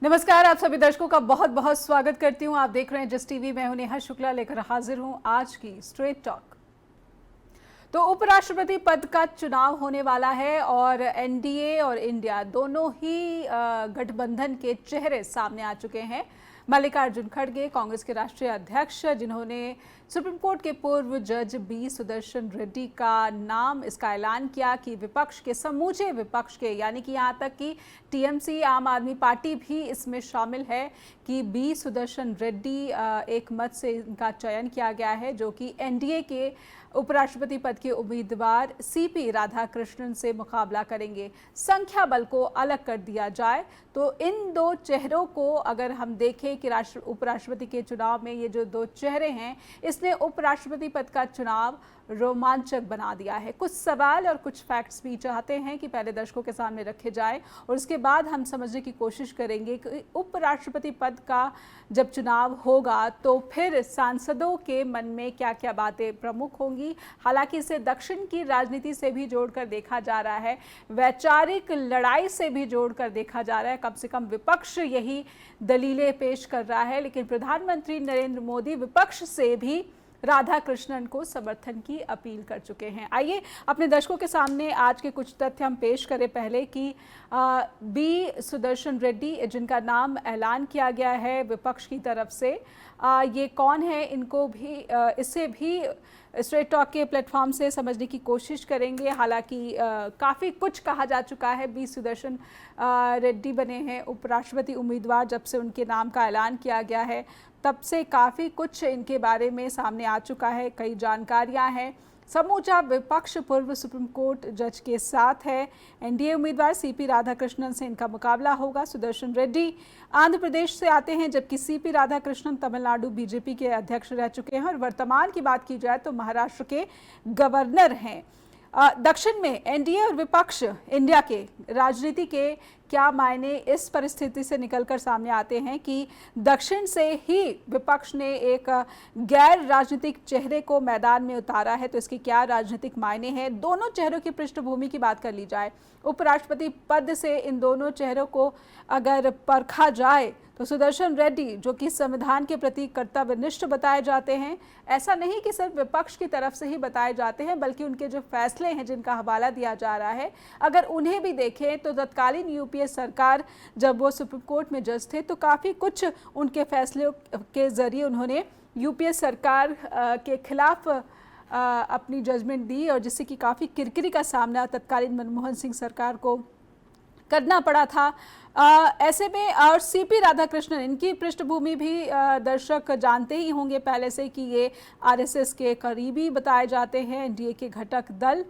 नमस्कार, आप सभी दर्शकों का बहुत बहुत स्वागत करती हूं। आप देख रहे हैं जस्ट टीवी। मैं हूं नेहा शुक्ला, लेकर हाजिर हूं आज की स्ट्रेट टॉक। तो उपराष्ट्रपति पद का चुनाव होने वाला है और एनडीए और इंडिया दोनों ही गठबंधन के चेहरे सामने आ चुके हैं। मल्लिकार्जुन खड़गे, कांग्रेस के राष्ट्रीय अध्यक्ष, जिन्होंने सुप्रीम कोर्ट के पूर्व जज बी सुदर्शन रेड्डी का नाम इसका ऐलान किया कि विपक्ष के समूचे विपक्ष के, यानी कि यहाँ तक कि टीएमसी, आम आदमी पार्टी भी इसमें शामिल है, कि बी सुदर्शन रेड्डी एक मत से इनका चयन किया गया है, जो कि एनडीए के उपराष्ट्रपति पद के उम्मीदवार सीपी राधाकृष्णन से मुकाबला करेंगे। संख्या बल को अलग कर दिया जाए तो इन दो चेहरों को अगर हम देखें कि उपराष्ट्रपति के चुनाव में ये जो दो चेहरे हैं, इसने उपराष्ट्रपति पद का चुनाव रोमांचक बना दिया है। कुछ सवाल और कुछ फैक्ट्स भी चाहते हैं कि पहले दर्शकों के सामने रखे जाएं और उसके बाद हम समझने की कोशिश करेंगे कि उपराष्ट्रपति पद का जब चुनाव होगा तो फिर सांसदों के मन में क्या क्या बातें प्रमुख होंगी। हालांकि इसे दक्षिण की राजनीति से भी जोड़कर देखा जा रहा है, वैचारिक लड़ाई से भी जोड़कर देखा जा रहा है। कम से कम विपक्ष यही दलीलें पेश कर रहा है, लेकिन प्रधानमंत्री नरेंद्र मोदी विपक्ष से भी राधाकृष्णन को समर्थन की अपील कर चुके हैं। आइए अपने दर्शकों के सामने आज के कुछ तथ्य हम पेश करें। पहले कि बी सुदर्शन रेड्डी, जिनका नाम ऐलान किया गया है विपक्ष की तरफ से, ये कौन है, इनको भी इससे भी स्ट्रेट टॉक के प्लेटफॉर्म से समझने की कोशिश करेंगे। हालांकि काफ़ी कुछ कहा जा चुका है। बी सुदर्शन रेड्डी बने हैं उपराष्ट्रपति उम्मीदवार जब से उनके नाम का ऐलान किया गया है, तब से काफ़ी कुछ इनके बारे में सामने आ चुका है। कई जानकारियां हैं। समूचा विपक्ष पूर्व सुप्रीम कोर्ट जज के साथ है। एनडीए उम्मीदवार सीपी राधाकृष्णन से इनका मुकाबला होगा। सुदर्शन रेड्डी आंध्र प्रदेश से आते हैं, जबकि सीपी राधाकृष्णन तमिलनाडु बीजेपी के अध्यक्ष रह चुके हैं और वर्तमान की बात की जाए तो महाराष्ट्र के गवर्नर हैं। दक्षिण में एनडीए और विपक्ष इंडिया के राजनीति के क्या मायने इस परिस्थिति से निकलकर सामने आते हैं कि दक्षिण से ही विपक्ष ने एक गैर राजनीतिक चेहरे को मैदान में उतारा है, तो इसके क्या राजनीतिक मायने हैं। दोनों चेहरों की पृष्ठभूमि की बात कर ली जाए, उपराष्ट्रपति पद से इन दोनों चेहरों को अगर परखा जाए तो सुदर्शन रेड्डी, जो कि संविधान के प्रति कर्तव्यनिष्ठ बताए जाते हैं, ऐसा नहीं कि सिर्फ विपक्ष की तरफ से ही बताए जाते हैं, बल्कि उनके जो फैसले हैं जिनका हवाला दिया जा रहा है, अगर उन्हें भी देखें तो तत्कालीन यूपीए सरकार जब वो सुप्रीम कोर्ट में जज थे तो काफ़ी कुछ उनके फैसलों के जरिए उन्होंने यूपीए सरकार के खिलाफ अपनी जजमेंट दी, और जिससे कि काफ़ी किरकिरी का सामना तत्कालीन मनमोहन सिंह सरकार को करना पड़ा था। ऐसे में और सीपी राधाकृष्णन, इनकी पृष्ठभूमि भी दर्शक जानते ही होंगे पहले से कि ये आरएसएस के करीबी बताए जाते हैं। एनडीए के घटक दल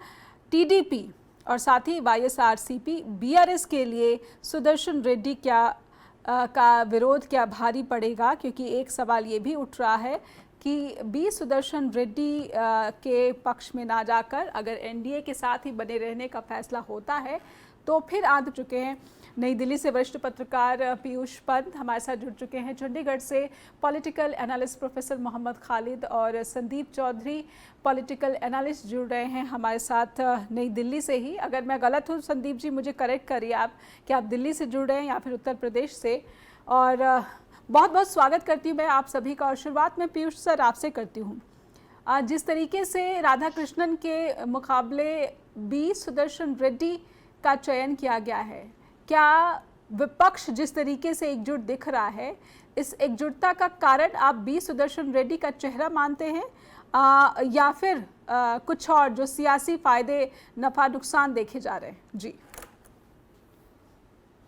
टीडीपी और साथ ही वाईएसआरसीपी, बीआरएस के लिए सुदर्शन रेड्डी का विरोध क्या भारी पड़ेगा, क्योंकि एक सवाल ये भी उठ रहा है कि बी सुदर्शन रेड्डी के पक्ष में ना जाकर अगर एनडीए के साथ ही बने रहने का फैसला होता है तो फिर आ चुके हैं। नई दिल्ली से वरिष्ठ पत्रकार पीयूष पंत हमारे साथ जुड़ चुके हैं। चंडीगढ़ से political analyst professor Mohammad Khalid और संदीप चौधरी पॉलिटिकल एनालिस्ट जुड़ रहे हैं हमारे साथ नई दिल्ली से ही। अगर मैं गलत हूँ संदीप जी मुझे करेक्ट करिए आप कि आप दिल्ली से जुड़ रहे हैं या फिर उत्तर प्रदेश से। और बहुत बहुत स्वागत करती हूँ मैं आप सभी का। और शुरुआत में पीयूष सर आपसे करती हूँ। जिस तरीके से राधाकृष्णन के मुकाबले बी सुदर्शन रेड्डी का चयन किया गया है, क्या विपक्ष जिस तरीके से एकजुट दिख रहा है, इस एकजुटता का कारण आप बी सुदर्शन रेड्डी का चेहरा मानते हैं या फिर कुछ और जो सियासी फायदे नफा नुकसान देखे जा रहे हैं? जी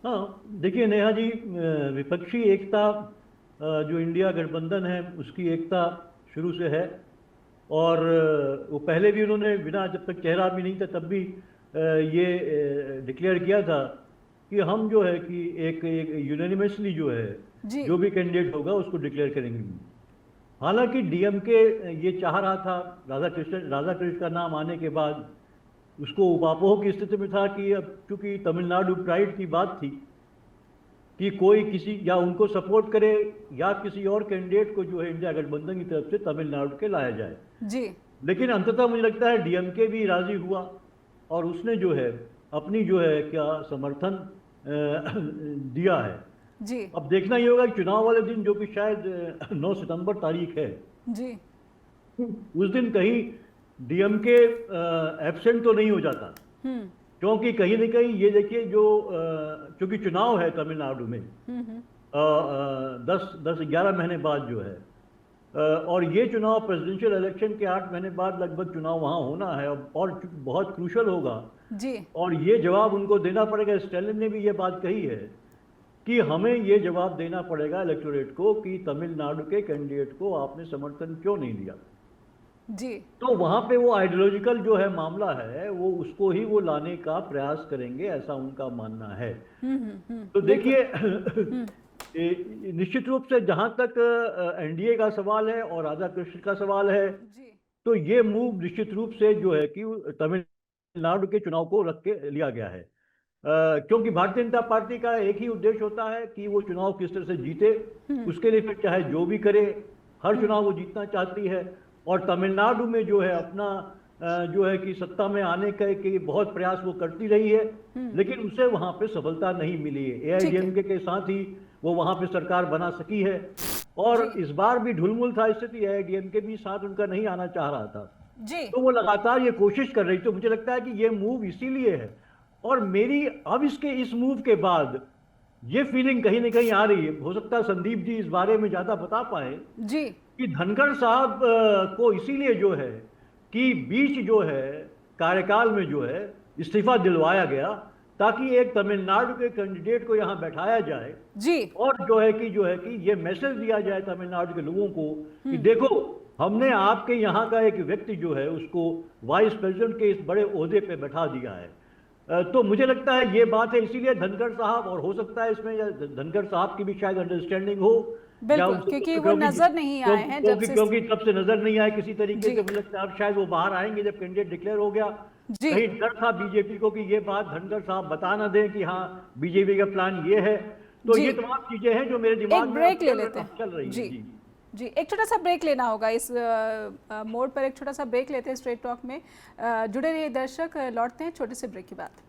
हाँ, देखिए नेहा जी, विपक्षी एकता जो इंडिया गठबंधन है उसकी एकता शुरू से है, और वो पहले भी उन्होंने बिना, जब तक चेहरा भी नहीं था तब भी ये डिक्लेयर किया था कि हम जो है कि एक यूनानिमसली जो है जो भी कैंडिडेट होगा उसको डिक्लेयर करेंगे। हालांकि डीएमके ये चाह रहा था, राधाकृष्ण का नाम आने के बाद उसको उपापोह की स्थिति में था कि अब चूंकि तमिलनाडु प्राइड की बात थी कि कोई किसी या उनको सपोर्ट करे या किसी और कैंडिडेट को जो है इंडिया गठबंधन की तरफ से तमिलनाडु के लाया जाए जी। लेकिन अंततः मुझे लगता है डीएमके भी राजी हुआ और उसने जो है अपनी जो है क्या समर्थन दिया है। जी अब देखना ये होगा कि चुनाव वाले दिन, जो कि शायद 9 सितंबर तारीख है, जी। उस दिन कहीं डीएमके एब्सेंट तो नहीं हो जाता। हम्म क्योंकि कहीं ना कहीं ये देखिए, जो चूंकि चुनाव है तमिलनाडु में हम्म 10-11 महीने बाद जो है, और ये चुनाव प्रेसिडेंशियल इलेक्शन के 8 महीने बाद लगभग चुनाव वहां होना है, और चूंकि बहुत क्रूशल होगा, जी और ये जवाब उनको देना पड़ेगा। स्टैलिन ने भी ये बात कही है कि हमें ये जवाब देना पड़ेगा इलेक्टोरेट को कि तमिलनाडु के कैंडिडेट को आपने समर्थन क्यों नहीं दिया। जी। तो वहां पे वो आइडियोलॉजिकल जो है मामला है, वो उसको ही वो लाने का प्रयास करेंगे, ऐसा उनका मानना है। तो बिल्कुल। देखिए, हम्म निश्चित रूप से जहां तक एनडीए का सवाल है और राधा कृष्ण का सवाल है, जी तो ये मूव निश्चित रूप से जो है कि तमिलनाडु के चुनाव को रख के लिया गया है। क्योंकि भारतीय जनता पार्टी का एक ही उद्देश्य होता है कि वो चुनाव किस तरह से जीते, उसके लिए फिर चाहे जो भी करे, हर चुनाव वो जीतना चाहती है। और तमिलनाडु में जो है अपना जो है कि सत्ता में आने के बहुत प्रयास वो करती रही है, लेकिन उसे वहां पे सफलता नहीं मिली है। ठीक है। एआईडीएमके के साथ ही वो वहां पे सरकार बना सकी है, और जी इस बार भी ढुलमुल था स्थिति, एआईडीएमके भी साथ उनका नहीं आना चाह रहा था। जी तो वो लगातार ये कोशिश कर रही थी। तो मुझे लगता है कि ये मूव इसीलिए है। और मेरी अब इस मूव के बाद ये फीलिंग कहीं ना कहीं आ रही है, हो सकता है संदीप जी इस बारे में ज्यादा बता पाए, जी। कि धनखड़ साहब को इसीलिए जो है कि बीच जो है कार्यकाल में जो है इस्तीफा दिलवाया गया, ताकि एक तमिलनाडु के कैंडिडेट को यहाँ बैठाया जाए, जी और जो है कि ये मैसेज दिया जाए तमिलनाडु के लोगों को कि देखो, हमने आपके यहाँ का एक व्यक्ति जो है उसको वाइस प्रेसिडेंट के इस बड़े ओहदे पे बैठा दिया है। तो मुझे लगता है ये बात है, इसीलिए धनखड़ साहब, और हो सकता है इसमें धनखड़ साहब की भी शायद अंडरस्टैंडिंग हो, या बिल्कुल, उनको क्योंकि वो क्योंकि नजर नहीं आए हैं जब क्योंकि से। क्योंकि तब से नजर नहीं आए किसी तरीके जी से। मुझे लगता है अब शायद वो बाहर आएंगे जब कैंडिडेट डिक्लेयर हो गया। जी कहीं डर था बीजेपी को कि ये बात धनखड़ साहब बता ना दें कि हाँ, बीजेपी का प्लान ये है। तो जी। ये तमाम चीजें हैं जो मेरे दिमाग एक में ब्रेक ले लेते अब चल हैं। रही जी है। जी जी, एक छोटा सा ब्रेक लेना होगा इस मोड पर। एक छोटा सा ब्रेक लेते हैं स्ट्रेट टॉक में। जुड़े रहिए दर्शक, लौटते हैं छोटे से ब्रेक के बाद।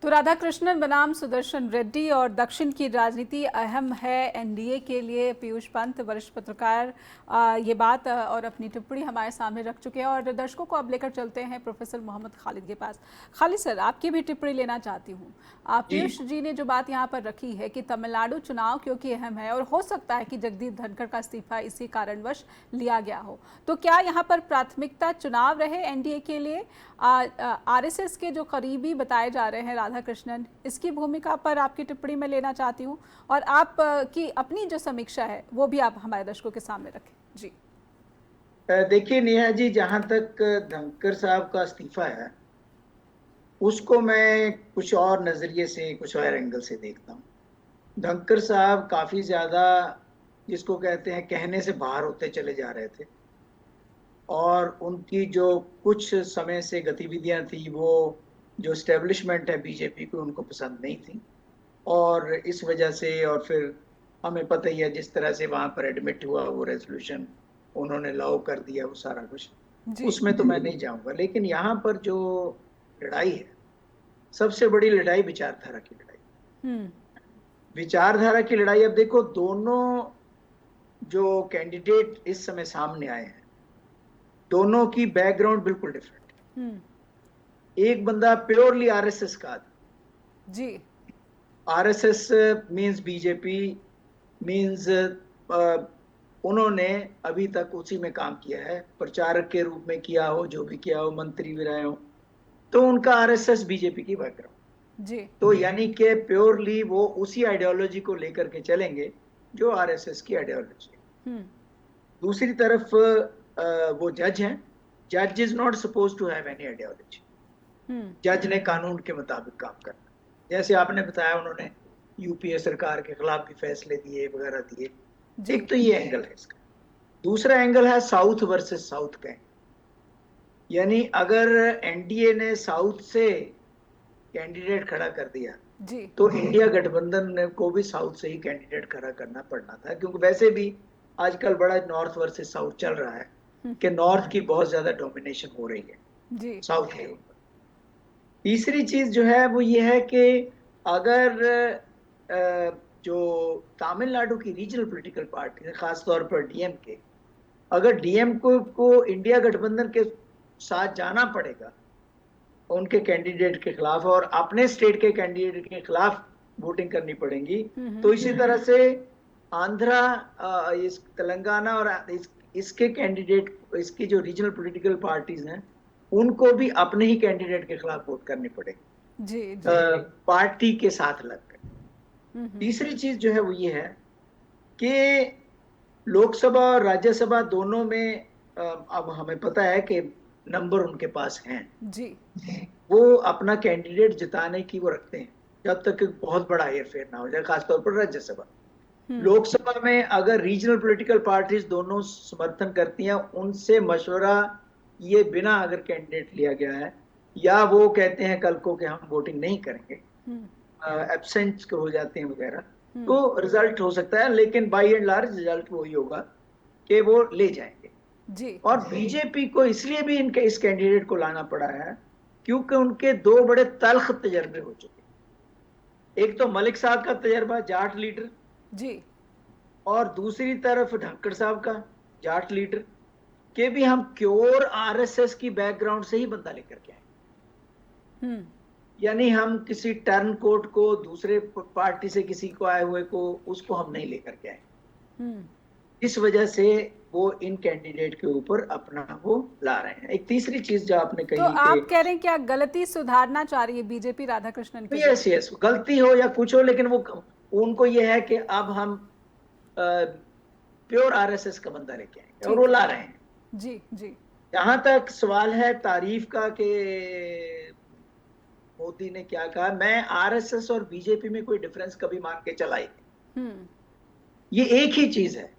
तो राधाकृष्णन बनाम सुदर्शन रेड्डी और दक्षिण की राजनीति अहम है एनडीए के लिए। पीयूष पंत वरिष्ठ पत्रकार ये बात और अपनी टिप्पणी हमारे सामने रख चुके हैं, और दर्शकों को अब लेकर चलते हैं प्रोफेसर मोहम्मद खालिद के पास। खालिद सर, आपकी भी टिप्पणी लेना चाहती हूँ। पीयूष जी ने जो बात यहाँ पर रखी है कि तमिलनाडु चुनाव क्योंकि अहम है, और हो सकता है कि जगदीप धनखड़ का इस्तीफा इसी कारणवश लिया गया हो, तो क्या यहाँ पर प्राथमिकता चुनाव रहे एनडीए के लिए? आरएसएस के जो करीबी बताए जा रहे हैं राधाकृष्णन, इसकी भूमिका पर आपकी टिप्पणी मैं लेना चाहती हूँ, और आप की अपनी जो समीक्षा है वो भी आप हमारे दर्शकों के सामने रखें। जी देखिए नेहा जी, जहां तक धनखड़ साहब का इस्तीफा है, उसको मैं कुछ और नजरिए से, कुछ और एंगल से देखता हूँ। धनखड़ साहब काफी ज्यादा, जिसको कहते हैं, कहने से बाहर होते चले जा रहे थे, और उनकी जो कुछ समय से गतिविधियां थी, वो जो स्टेब्लिशमेंट है बीजेपी को, उनको पसंद नहीं थी, और इस वजह से, और फिर हमें पता ही है जिस तरह से वहां पर एडमिट हुआ वो रेजोल्यूशन, उन्होंने लॉ कर दिया, वो सारा कुछ, उसमें तो मैं नहीं जाऊंगा। लेकिन यहाँ पर जो लड़ाई है, सबसे बड़ी लड़ाई विचारधारा की लड़ाई। विचारधारा की लड़ाई। अब देखो, दोनों जो कैंडिडेट इस समय सामने आए हैं, दोनों की बैकग्राउंड बिल्कुल डिफरेंट है। एक बंदा प्योरली आरएसएस का जी, आरएसएस मींस बीजेपी मींस, उन्होंने अभी तक उसी में काम किया है, प्रचारक के रूप में किया हो, जो भी किया हो, मंत्री भी रहे हो, तो उनका आरएसएस बीजेपी की बैकग्राउंड जी। तो यानी कि प्योरली वो उसी आइडियोलॉजी को लेकर के चलेंगे जो आरएसएस की आइडियोलॉजी है। दूसरी तरफ वो जज हैं। जज is not suppose to have any ideology. जज ने कानून के मुताबिक काम करना। जैसे आपने बताया, उन्होंने यूपीए सरकार के खिलाफ भी फैसले दिए वगैरह दिए। एक तो ये एंगल है इसका। दूसरा एंगल है साउथ वर्सेस साउथ का। यानी अगर एनडीए ने साउथ से कैंडिडेट खड़ा कर दिया जी, तो इंडिया गठबंधन को भी साउथ से ही कैंडिडेट खड़ा करना पड़ना था, क्योंकि वैसे भी आजकल बड़ा नॉर्थ वर्सेस साउथ चल रहा है कि नॉर्थ की बहुत ज्यादा डोमिनेशन हो रही है जी, साउथ के ऊपर। तीसरी चीज जो है वो ये है कि अगर जो तमिलनाडु की रीजनल पॉलिटिकल पार्टी है, खासतौर पर डीएमके, अगर डीएमके को इंडिया गठबंधन के साथ जाना पड़ेगा उनके कैंडिडेट के खिलाफ और अपने स्टेट के कैंडिडेट के खिलाफ वोटिंग करनी पड़ेगी, तो इसी तरह से आंध्रा, इस तेलंगाना और इसके कैंडिडेट, इसकी जो रीजनल पॉलिटिकल पार्टीज हैं उनको भी अपने ही कैंडिडेट के खिलाफ वोट करनी पड़ेगी जी, पार्टी के साथ लगकर। तीसरी चीज जो है वो ये है कि लोकसभा और राज्यसभा दोनों में अब हमें पता है कि नंबर उनके पास हैं जी, वो अपना कैंडिडेट जिताने की वो रखते हैं जब तक बहुत बड़ा हेरफेर ना हो जाए, खासतौर पर राज्यसभा। लोकसभा में अगर रीजनल पॉलिटिकल पार्टीज दोनों समर्थन करती हैं, उनसे मशवरा ये बिना अगर कैंडिडेट लिया गया है या वो कहते हैं कल को कि हम वोटिंग नहीं करेंगे, एब्सेंट हो जाते हैं वगैरह, तो रिजल्ट हो सकता है, लेकिन बाई एंड लार्ज रिजल्ट वही होगा कि वो ले जाएंगे जी। और बीजेपी को इसलिए भी इनके इस कैंडिडेट को लाना पड़ा है क्योंकि उनके दो बड़े तल्ख तजर्बे हो चुके। एक तो मलिक साहब का तजर्बा, जाट लीडर जी, और दूसरी तरफ ढक्कड़ साहब का जाट लीडर के भी हम क्योर आरएसएस की बैकग्राउंड से ही बंदा लेकर के आए, यानी हम किसी टर्न कोट को, दूसरे पार्टी से किसी को आए हुए को, उसको हम नहीं लेकर के आए। इस वजह से वो इन कैंडिडेट के ऊपर अपना वो ला रहे हैं। एक तीसरी चीज जो आपने कही, तो आप कह रहे हैं क्या गलती सुधारना चाह रही है बीजेपी राधाकृष्णन की? यस, गलती हो या कुछ हो, लेकिन वो उनको ये है कि अब हम प्योर आरएसएस का बंदा लेके आएंगे और वो ला रहे हैं। जी जी। जहां तक सवाल है तारीफ का कि मोदी ने क्या कहा, मैं आरएसएस और बीजेपी में कोई डिफरेंस कभी मान के चलाई नहीं। ये एक ही चीज है।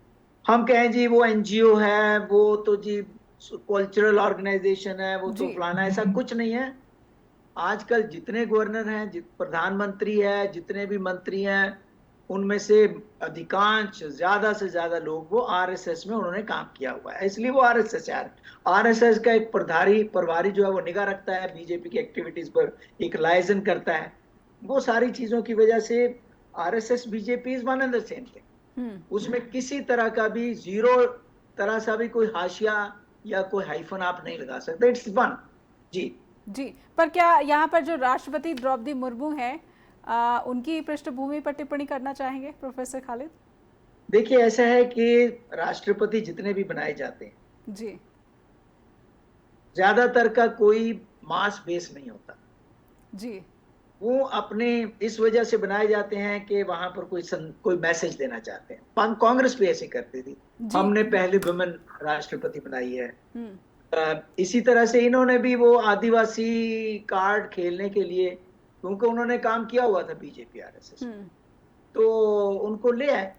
हम कहें जी वो एनजीओ है, वो तो जी कल्चरल ऑर्गेनाइजेशन है, वो तो फलाना, ऐसा कुछ नहीं है। आजकल जितने गवर्नर हैं, प्रधानमंत्री है, जितने भी मंत्री हैं, उनमें से अधिकांश, ज्यादा से ज्यादा लोग वो आरएसएस में उन्होंने काम किया हुआ है, इसलिए वो आरएसएस है। आरएसएस का एक प्रभारी जो है वो निगाह रखता है बीजेपी की एक्टिविटीज पर, एक लाइजन करता है। वो सारी चीजों की वजह से RSS BJP is one and the same thing. उसमें किसी तरह का भी जीरो तरह सा भी कोई हाशिया या कोई हाइफन आप नहीं लगा सकते, इट्स वन। जी जी। पर क्या यहाँ पर जो राष्ट्रपति द्रौपदी मुर्मू हैं, उनकी पृष्ठभूमि पर टिप्पणी करना चाहेंगे प्रोफेसर खालिद? देखिए, ऐसा है कि राष्ट्रपति जितने भी बनाए जाते हैं जी, ज्यादातर का कोई मास बेस नहीं होता जी। वो अपने इस वजह से बनाए जाते हैं कि वहां पर कोई मैसेज देना चाहते हैं। कांग्रेस भी ऐसे करती थी, हमने पहले वुमेन राष्ट्रपति बनाई है। इसी तरह से इन्होंने भी वो आदिवासी कार्ड खेलने के लिए, क्योंकि उन्होंने काम किया हुआ था बीजेपी आरएसएस, तो उनको ले आए।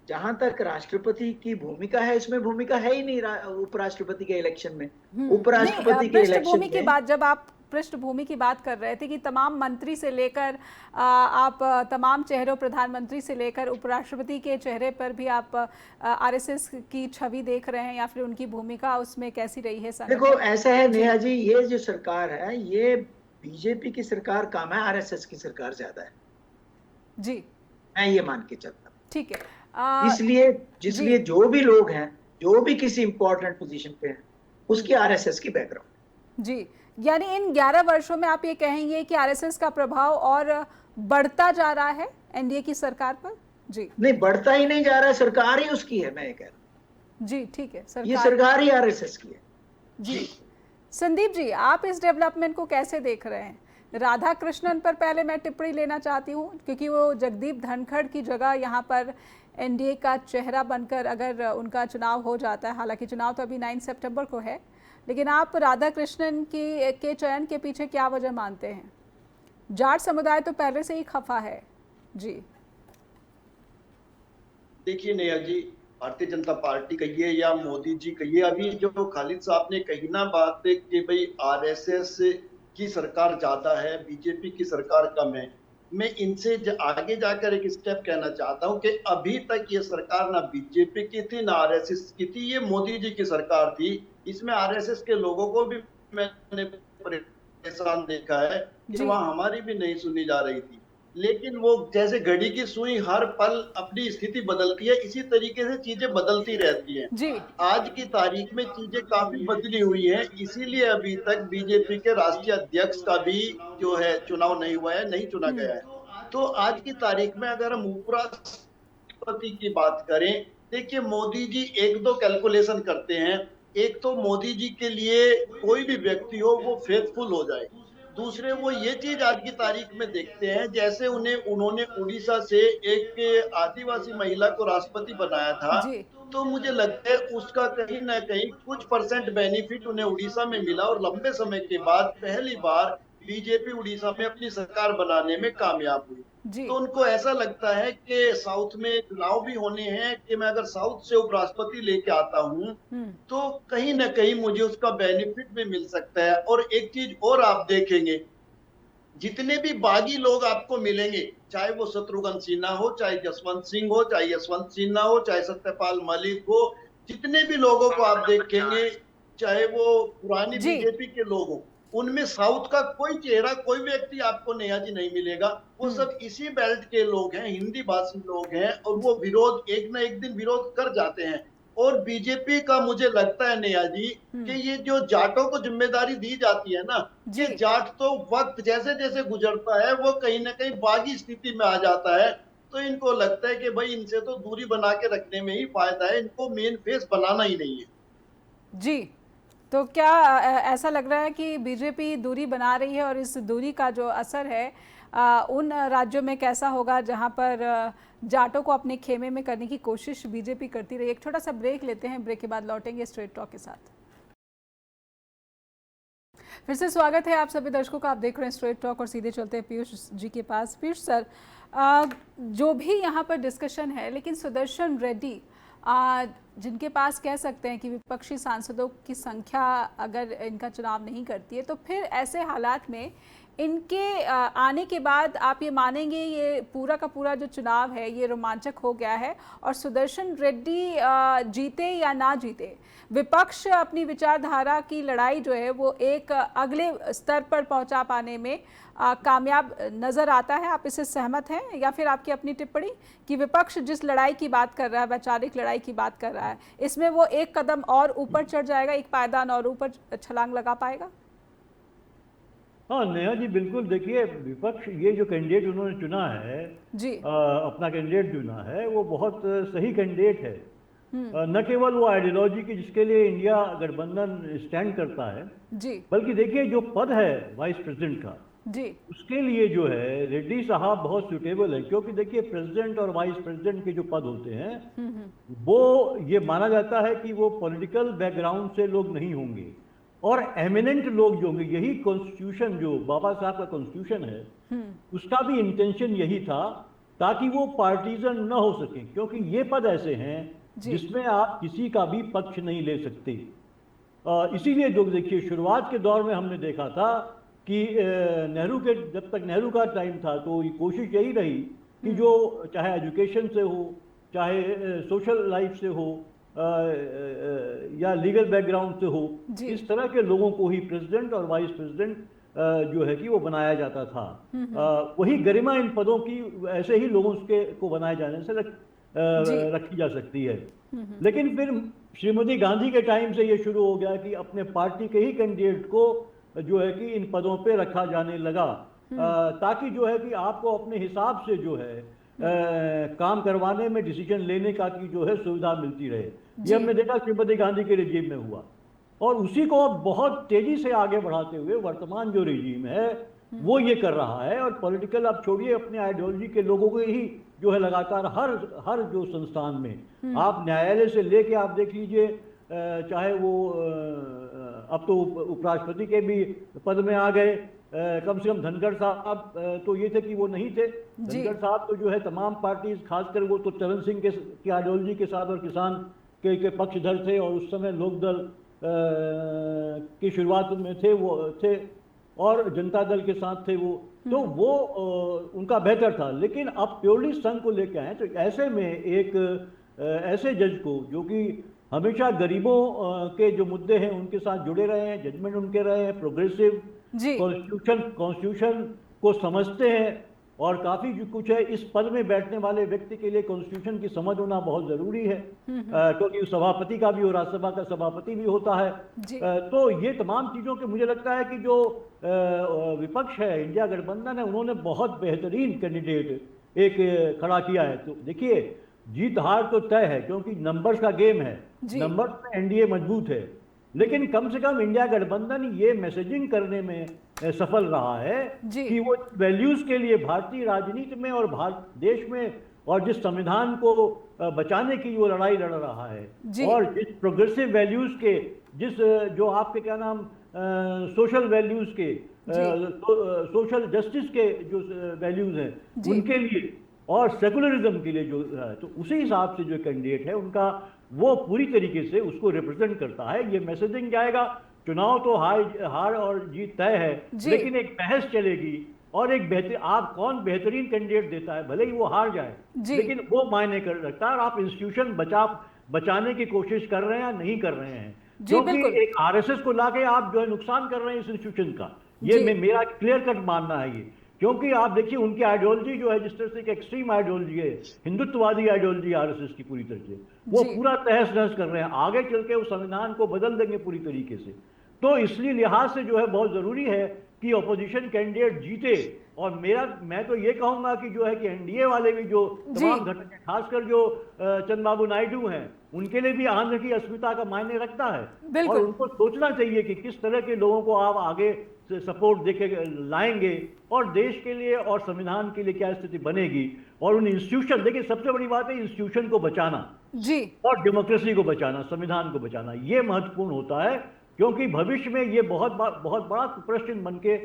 जहां तक राष्ट्रपति की भूमिका है, इसमें भूमिका है ही नहीं उपराष्ट्रपति के इलेक्शन में। उपराष्ट्रपति के इलेक्शन में की बात, जब आप पृष्ठभूमि की बात कर रहे थे कि तमाम मंत्री से लेकर आप तमाम चेहरों, प्रधानमंत्री से लेकर उपराष्ट्रपति के चेहरे पर भी आप आरएसएस की छवि देख रहे हैं, या फिर उनकी भूमिका उसमें कैसी रही है? देखो, ऐसा है नेहा जी, ये जो सरकार है ये बीजेपी की सरकार कम है, आरएसएस की सरकार ज्यादा है। जी, मैं ये मान के चलता हूँ। ठीक है। इसलिए जो भी लोग हैं, जो भी किसी इंपॉर्टेंट पोजीशन पे हैं, उसकी आरएसएस की बैकग्राउंड। जी, यानी इन 11 वर्षों में आप ये कहेंगे कि आरएसएस का प्रभाव और बढ़ता जा रहा है एनडीए की सरकार पर? जी नहीं, बढ़ता ही नहीं जा रहा है, सरकार ही उसकी है, मैं ये कह रहा हूँ। जी ठीक है, ये सरकार ही आरएसएस की है। जी। संदीप जी, आप इस डेवलपमेंट को कैसे देख रहे हैं? राधाकृष्णन पर पहले मैं टिप्पणी लेना चाहती हूँ, क्योंकि वो जगदीप धनखड़ की जगह यहाँ पर एनडीए का चेहरा बनकर अगर उनका चुनाव हो जाता है, हालांकि चुनाव तो अभी 9 सितंबर को है, लेकिन आप राधाकृष्णन के चयन के पीछे क्या वजह मानते हैं? जाट समुदाय तो पहले से ही खफा है। जी देखिए नेहा जी, भारतीय जनता पार्टी कहिए या मोदी जी कहिए, अभी जो खालिद साहब ने कही ना बात कि भाई आरएसएस की सरकार ज्यादा है, बीजेपी की सरकार कम है, मैं इनसे आगे जाकर एक स्टेप कहना चाहता हूं कि अभी तक ये सरकार ना बीजेपी की थी ना आरएसएस की थी, ये मोदी जी की सरकार थी। इसमें आरएसएस के लोगों को भी मैंने परेशान देखा है कि वहां हमारी भी नहीं सुनी जा रही थी। लेकिन वो जैसे घड़ी की सुई हर पल अपनी स्थिति बदलती है, इसी तरीके से चीजें बदलती रहती हैं। जी। आज की तारीख में चीजें काफी बदली हुई हैं, इसीलिए अभी तक बीजेपी के राष्ट्रीय अध्यक्ष का भी जो है चुनाव नहीं हुआ है, नहीं चुना गया है। तो आज की तारीख में अगर हम उपराष्ट्रपति की बात करें, देखिए मोदी जी एक दो कैलकुलेशन करते हैं। एक तो मोदी जी के लिए कोई भी व्यक्ति हो वो फेथफुल हो जाए। दूसरे वो ये चीज आज की तारीख में देखते हैं, जैसे उन्होंने उड़ीसा से एक आदिवासी महिला को राष्ट्रपति बनाया था, जी। तो मुझे लगता है उसका कहीं ना कहीं कुछ परसेंट बेनिफिट उन्हें उड़ीसा में मिला और लंबे समय के बाद पहली बार बीजेपी उड़ीसा में अपनी सरकार बनाने में कामयाब हुई। जी। तो उनको ऐसा लगता है कि साउथ में चुनाव भी होने हैं, कि मैं अगर साउथ से उपराष्ट्रपति लेके आता हूँ तो कहीं ना कहीं मुझे उसका बेनिफिट भी मिल सकता है। और एक चीज और आप देखेंगे, जितने भी बागी लोग आपको मिलेंगे, चाहे वो शत्रुघ्न सिन्हा हो, चाहे जसवंत सिंह हो, चाहे यशवंत सिन्हा हो, चाहे सत्यपाल मलिक हो, जितने भी लोगों को आप देखेंगे, चाहे वो पुरानी जी। बीजेपी के लोग हो, उनमें साउथ का कोई चेहरा, कोई व्यक्ति आपको नेहा जी नहीं मिलेगा। वो सब इसी बेल्ट के लोग हैं, हिंदी भाषी लोग हैं, और वो विरोध एक ना एक दिन विरोध कर जाते हैं। और बीजेपी का मुझे लगता है नेहा जी कि ये जो जाटों को जिम्मेदारी दी जाती है ना, ये जी। जाट तो वक्त जैसे जैसे गुजरता है वो कहीं ना कहीं बागी स्थिति में आ जाता है। तो इनको लगता है कि भाई इनसे तो दूरी बना के रखने में ही फायदा है, इनको मेन फेस बनाना ही नहीं है। जी। तो क्या ऐसा लग रहा है कि बीजेपी दूरी बना रही है और इस दूरी का जो असर है उन राज्यों में कैसा होगा जहां पर जाटों को अपने खेमे में करने की कोशिश बीजेपी करती रही? एक छोटा सा ब्रेक लेते हैं, ब्रेक के बाद लौटेंगे स्ट्रेट टॉक के साथ। फिर से स्वागत है आप सभी दर्शकों का। आप देख रहे हैं स्ट्रेट टॉक और सीधे चलते हैं पीयूष जी के पास। पीयूष सर, जो भी यहाँ पर डिस्कशन है, लेकिन सुदर्शन रेड्डी जिनके पास कह सकते हैं कि विपक्षी सांसदों की संख्या अगर इनका चुनाव नहीं करती है, तो फिर ऐसे हालात में इनके आने के बाद आप ये मानेंगे ये पूरा का पूरा जो चुनाव है ये रोमांचक हो गया है और सुदर्शन रेड्डी जीते या ना जीते, विपक्ष अपनी विचारधारा की लड़ाई जो है वो एक अगले स्तर पर पहुंचा पाने में कामयाब नज़र आता है? आप इससे सहमत हैं या फिर आपकी अपनी टिप्पणी कि विपक्ष जिस लड़ाई की बात कर रहा है, वैचारिक लड़ाई की बात कर रहा है, इसमें वो एक कदम और ऊपर चढ़ जाएगा, एक पायदान और ऊपर छलांग लगा पाएगा? हाँ नेहा जी, बिल्कुल। देखिए, विपक्ष ये जो कैंडिडेट उन्होंने चुना है जी। अपना कैंडिडेट चुना है, वो बहुत सही कैंडिडेट है। न केवल वो आइडियोलॉजी की जिसके लिए इंडिया गठबंधन स्टैंड करता है, जी। बल्कि देखिए जो पद है वाइस प्रेसिडेंट का, जी। उसके लिए जो है रेड्डी साहब बहुत सुटेबल है। क्योंकि देखिए प्रेसिडेंट और वाइस प्रेसिडेंट के जो पद होते हैं वो ये माना जाता है कि वो पॉलिटिकल बैकग्राउंड से लोग नहीं होंगे और एमिनेंट लोग जो होंगे। यही कॉन्स्टिट्यूशन, जो बाबा साहब का कॉन्स्टिट्यूशन है, उसका भी इंटेंशन यही था, ताकि वो पार्टीजन न हो सके। क्योंकि ये पद ऐसे हैं जिसमें आप किसी का भी पक्ष नहीं ले सकते। इसीलिए जो देखिए शुरुआत के दौर में हमने देखा था कि जब तक नेहरू का टाइम था, तो ये कोशिश यही रही कि जो चाहे एजुकेशन से हो, चाहे सोशल लाइफ से हो, या लीगल बैकग्राउंड से हो, इस तरह के लोगों को ही प्रेसिडेंट और वाइस प्रेसिडेंट जो है कि वो बनाया जाता था। वही गरिमा इन पदों की ऐसे ही लोगों को बनाए जाने से रखी जा सकती है। लेकिन फिर श्रीमती गांधी के टाइम से ये शुरू हो गया कि अपने पार्टी के ही कैंडिडेट को जो है कि इन पदों पे रखा जाने लगा, ताकि जो है कि आपको अपने हिसाब से जो है काम करवाने में, डिसीजन लेने का की जो है सुविधा मिलती रहे। ये हमने देखा श्रीमती गांधी के रिजीम में हुआ, और उसी को अब बहुत तेजी से आगे बढ़ाते हुए वर्तमान जो रिजीम है वो ये कर रहा है। और पॉलिटिकल, आप छोड़िए अपने आइडियोलॉजी के लोगों को ही जो है लगातार हर जो संस्थान में, आप न्यायालय से लेके आप देख लीजिए, चाहे वो अब तो उपराष्ट्रपति के भी पद में आ गए, कम से कम धनखड़ साहब तो ये थे कि वो नहीं थे। धनखड़ साहब तो जो है तमाम पार्टी, खासकर वो तो चरण सिंह की आइडियोलॉजी के साथ और किसान के पक्षधर थे, और उस समय लोकदल की शुरुआत में थे, वो थे, और जनता दल के साथ थे वो, तो वो उनका बेहतर था। लेकिन अब प्योरली संघ को लेके आए, तो ऐसे में एक ऐसे जज को जो कि हमेशा गरीबों के जो मुद्दे हैं उनके साथ जुड़े रहे हैं, जजमेंट उनके रहे हैं, प्रोग्रेसिव, कॉन्स्टिट्यूशन को समझते हैं और काफ़ी जो कुछ है। इस पद में बैठने वाले व्यक्ति के लिए कॉन्स्टिट्यूशन की समझ होना बहुत ज़रूरी है, क्योंकि सभापति का भी और राज्यसभा का सभापति भी होता है। तो ये तमाम चीज़ों के मुझे लगता है कि जो विपक्ष है, इंडिया गठबंधन है, उन्होंने बहुत बेहतरीन कैंडिडेट एक खड़ा किया है। तो देखिए, जीत हार तो तय है, क्योंकि नंबर्स का गेम है, नंबर्स में एनडीए मजबूत है, लेकिन कम से कम इंडिया गठबंधन ये मैसेजिंग करने में सफल रहा है कि वो वैल्यूज के लिए भारतीय राजनीति में और भारत देश में और जिस संविधान को बचाने की वो लड़ाई लड़ रहा है, और जिस प्रोग्रेसिव वैल्यूज के, जिस जो आपके क्या नाम सोशल वैल्यूज के, सोशल जस्टिस के जो वैल्यूज हैं उनके लिए और सेकुलरिज्म के लिए जो है, तो उसी हिसाब से जो कैंडिडेट है उनका वो पूरी तरीके से उसको रिप्रेजेंट करता है। ये मैसेजिंग जाएगा। चुनाव तो हार और जीत तय है, लेकिन एक बहस चलेगी और एक आप कौन बेहतरीन कैंडिडेट देता है, भले ही वो हार जाए, लेकिन वो मायने कर रखता है। और आप इंस्टीट्यूशन बचाने की कोशिश कर रहे हैं या नहीं कर रहे हैं, क्योंकि एक आरएसएस को लाके आप जो है नुकसान कर रहे हैं इस इंस्टीट्यूशन का। ये मेरा क्लियर कट मानना है ये, क्योंकि आप देखिए उनकी आइडियोलॉजी जो है, जिस तरह से एक एक्सट्रीम आइडियोलॉजी है, हिंदुत्ववादी आइडियोलॉजी आरएसएस की पूरी तरह से, वो पूरा तहस नहस कर रहे हैं। आगे चल के उस संविधान को बदल देंगे पूरी तरीके से। तो इसलिए लिहाज से जो है बहुत जरूरी है कि ऑपोजिशन कैंडिडेट जीते। और मैं तो ये कहूंगा कि जो है कि एनडीए वाले भी जो तमाम घटक, खासकर जो चंद्रबाबू नायडू हैं, उनके लिए भी आंध्र की अस्मिता का मायने रखता है, और उनको सोचना चाहिए कि किस तरह के लोगों को आप आगे से सपोर्ट देके लाएंगे और देश के लिए और संविधान के लिए क्या स्थिति बनेगी। और उन इंस्टीट्यूशन, देखिए सबसे बड़ी बात है इंस्टीट्यूशन को बचाना और डेमोक्रेसी को बचाना, संविधान को बचाना, ये महत्वपूर्ण होता है, क्योंकि भविष्य में ये बहुत बड़ा प्रश्न बन के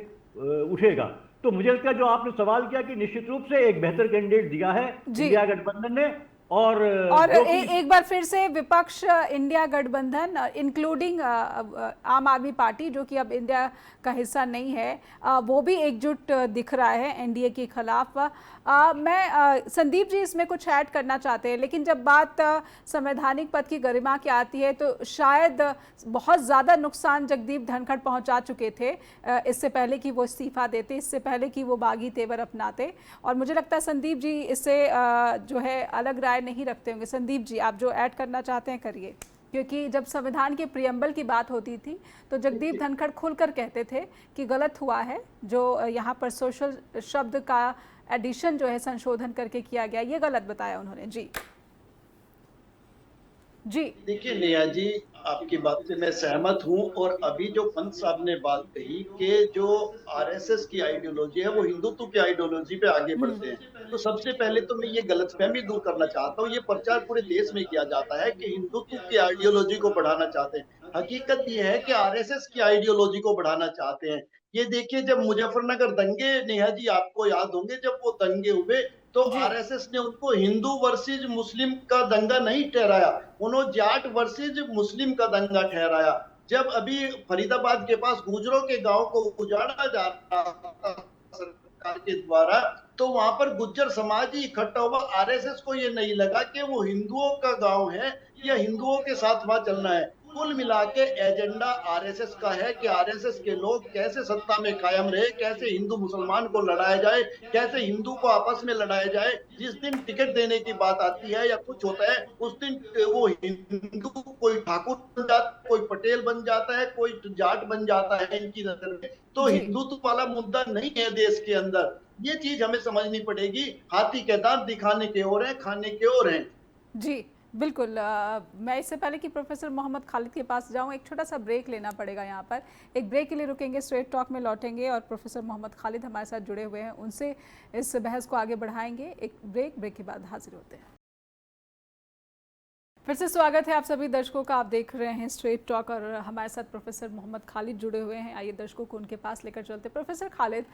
उठेगा। तो मुझे लगता है जो आपने सवाल किया कि निश्चित रूप से एक बेहतर कैंडिडेट दिया है इंडिया गठबंधन ने। और एक बार फिर से विपक्ष इंडिया गठबंधन इंक्लूडिंग आम आदमी पार्टी, जो कि अब इंडिया का हिस्सा नहीं है, वो भी एकजुट दिख रहा है एनडीए के खिलाफ। मैं संदीप जी इसमें कुछ ऐड करना चाहते हैं, लेकिन जब बात संवैधानिक पद की गरिमा की आती है तो शायद बहुत ज़्यादा नुकसान जगदीप धनखड़ पहुंचा चुके थे इससे पहले कि वो इस्तीफा देते, इससे पहले कि वो बागी तेवर अपनाते। और मुझे लगता है संदीप जी इससे जो है अलग राय नहीं रखते होंगे। संदीप जी, आप जो ऐड करना चाहते हैं करिए, क्योंकि जब संविधान के प्रियम्बल की बात होती थी तो जगदीप धनखड़ खुलकर कहते थे कि गलत हुआ है जो यहाँ पर सोशल शब्द का एडिशन जो है संशोधन करके किया गया, ये गलत बताया उन्होंने। जी देखिए नेहा जी, आपकी बात से मैं सहमत हूं। और अभी जो पंत साहब ने बात कही कि जो आरएसएस की आइडियोलॉजी है वो हिंदुत्व की आइडियोलॉजी पे आगे बढ़ते हैं, तो सबसे पहले तो मैं ये गलतफहमी दूर करना चाहता हूँ। ये प्रचार पूरे देश में किया जाता है कि हिंदुत्व की आइडियोलॉजी को बढ़ाना चाहते हैं। हकीकत ये है कि आरएसएस की आइडियोलॉजी को बढ़ाना चाहते हैं। ये देखिए, जब मुजफ्फरनगर दंगे, नेहा जी आपको याद होंगे, जब वो दंगे हुए तो आरएसएस ने उनको हिंदू वर्सेज मुस्लिम का दंगा नहीं ठहराया, उन्होंने जाट वर्सेज मुस्लिम का दंगा ठहराया। जब अभी फरीदाबाद के पास गुजरों के गांव को उजाड़ा जा रहा था सरकार के द्वारा, तो वहां पर गुज्जर समाज ही इकट्ठा हुआ। आरएसएस को ये नहीं लगा कि वो हिंदुओं का गांव है या हिंदुओं के साथ वहां चलना है। कुल मिला के एजेंडा आरएसएस का है कि आरएसएस के लोग कैसे सत्ता में कायम रहे, कैसे हिंदू मुसलमान को लड़ाया जाए, कैसे हिंदू को आपस में लड़ाया जाए। जिस दिन टिकट देने की बात आती है या कुछ होता है, उस दिन वो हिंदू कोई ठाकुर बन जाता, कोई पटेल बन जाता है, कोई जाट बन जाता है इनकी नजर में। तो हिंदुत्व वाला मुद्दा नहीं है देश के अंदर। ये चीज हमें समझनी पड़ेगी। हाथी के दांत दिखाने के और हैं, खाने के और हैं। जी बिल्कुल। मैं इससे पहले कि प्रोफेसर मोहम्मद खालिद के पास जाऊं, एक छोटा सा ब्रेक लेना पड़ेगा यहाँ पर। एक ब्रेक के लिए रुकेंगे, स्ट्रेट टॉक में लौटेंगे और प्रोफेसर मोहम्मद खालिद हमारे साथ जुड़े हुए हैं, उनसे इस बहस को आगे बढ़ाएंगे। एक ब्रेक के बाद हाजिर होते हैं। फिर से स्वागत है आप सभी दर्शकों का। आप देख रहे हैं स्ट्रेट टॉक और हमारे साथ प्रोफेसर मोहम्मद खालिद जुड़े हुए हैं। आइए दर्शकों को उनके पास लेकर चलते। प्रोफेसर खालिद,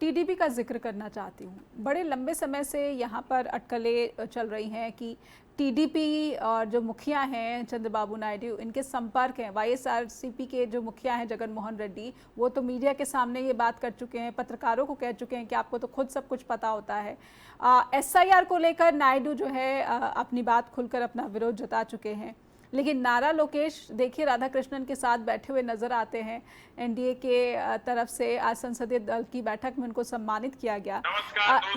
टीडीपी का जिक्र करना चाहती हूँ। बड़े लंबे समय से यहाँ पर अटकलें चल रही हैं कि टीडीपी और जो मुखिया हैं चंद्रबाबू नायडू, इनके संपर्क हैं। वाईएसआरसीपी के जो मुखिया हैं जगन मोहन रेड्डी, वो तो मीडिया के सामने ये बात कर चुके हैं, पत्रकारों को कह चुके हैं कि आपको तो खुद सब कुछ पता होता है। एसआईआर को लेकर नायडू जो है अपनी बात खुलकर अपना विरोध जता चुके हैं। लेकिन नारा लोकेश देखिए राधाकृष्णन के साथ बैठे हुए नजर आते हैं। एनडीए के तरफ से आज संसदीय दल की बैठक में उनको सम्मानित किया गया।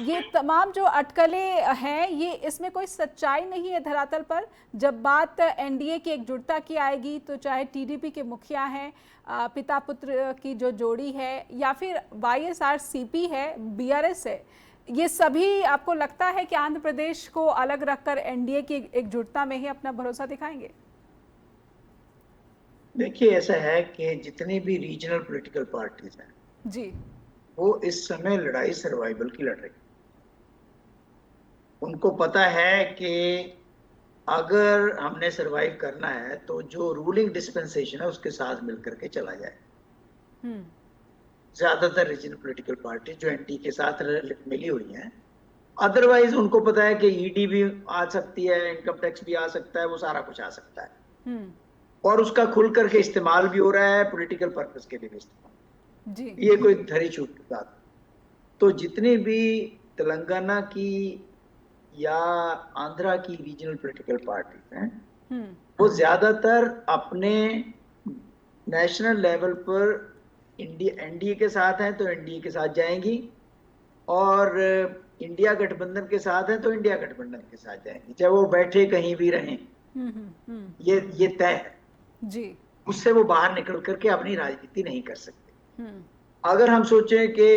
ये तमाम जो अटकलें हैं, ये इसमें कोई सच्चाई नहीं है धरातल पर। जब बात एनडीए की एकजुटता की आएगी तो चाहे टीडीपी के मुखिया हैं, पिता पुत्र की जो जोड़ी है, या फिर वाईएसआरसीपी है, बीआरएस है, ये सभी आपको लगता है कि आंध्र प्रदेश को अलग रखकर एनडीए की एकजुटता में ही अपना भरोसा दिखाएंगे? देखिए, ऐसा है कि जितनी भी रीजनल पॉलिटिकल पार्टीज हैं जी, वो इस समय लड़ाई सर्वाइवल की लड़ रही है। उनको पता है कि अगर हमने सरवाइव करना है तो जो रूलिंग डिस्पेंसेशन है उसके साथ मिलकर के चला जाए। ज्यादातर रीजनल पॉलिटिकल पार्टी जो एनडीए के साथ मिली हुई हैं, अदरवाइज उनको पता है कि ईडी भी आ सकती है, इनकम टैक्स भी आ सकता है, वो सारा कुछ आ सकता है और उसका खुल करके इस्तेमाल भी हो रहा है, पॉलिटिकल पर्पस के लिए भी इस्तेमाल जी। ये कोई धरी छूट की बात। तो जितनी भी तेलंगाना की या आंध्रा की रीजनल पॉलिटिकल पार्टीज हैं, वो ज्यादातर अपने नेशनल लेवल पर एनडीए के साथ हैं तो एनडीए के साथ जाएंगी, और इंडिया गठबंधन के साथ हैं तो इंडिया गठबंधन के साथ जाएंगी, चाहे वो बैठे कहीं भी रहें। ये तय है जी। उससे वो बाहर निकल करके अपनी राजनीति नहीं कर सकते। अगर हम सोचें कि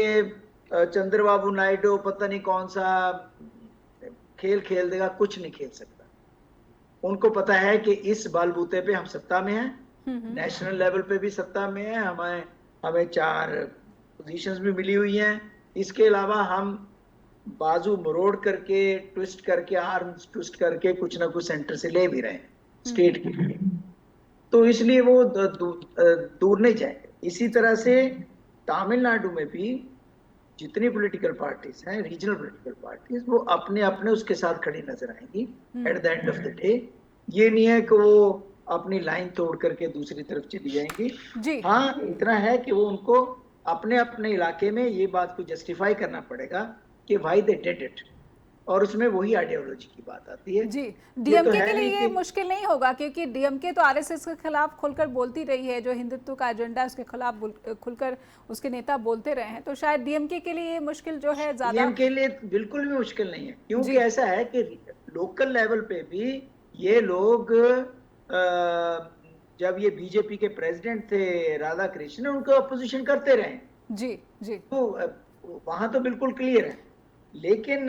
चंद्रबाबू नायडू पता नहीं कौन सा खेल खेल देगा, कुछ नहीं खेल सकता। उनको पता है कि इस बलबूते पे हम सत्ता में हैं, नेशनल लेवल पे भी सत्ता में है, हमें 4 पोजीशंस भी मिली हुई हैं। इसके अलावा हम बाजू मरोड़ करके, ट्विस्ट करके, आर्म्स ट्विस्ट करके कुछ ना कुछ सेंटर से ले भी रहे हैं स्टेट के लिए, तो इसलिए वो दूर नहीं जाएंगे। इसी तरह से तमिलनाडु में भी जितनी पॉलिटिकल पार्टीज हैं, रीजनल पॉलिटिकल पार्टीज, वो अपने अपने उसके साथ खड़ी नजर आएंगी at the end of the day. ये नहीं है कि वो अपनी लाइन तोड़ करके दूसरी तरफ चली जाएंगी। हाँ, इतना है कि वो उनको अपने अपने इलाके में ये बात को जस्टिफाई करना पड़ेगा कि व्हाई दे डिड इट, और उसमें वही आइडियोलॉजी की बात आती है जी। डीएमके के लिए ये मुश्किल नहीं होगा, क्योंकि डीएमके तो आरएसएस के खिलाफ खुलकर बोलती रही है, जो हिंदुत्व का एजेंडा उसके खिलाफ खुलकर उसके नेता बोलते रहे हैं, तो शायद डीएमके के लिए ये मुश्किल जो है ज्यादा। डीएमके के लिए बिल्कुल भी मुश्किल नहीं है, क्योंकि ऐसा है कि लोकल लेवल पे भी ये लोग, जब ये बीजेपी के प्रेसिडेंट थे राधाकृष्णन, उनको अपोजिशन करते रहे जी जी, तो वहां तो बिल्कुल क्लियर है। लेकिन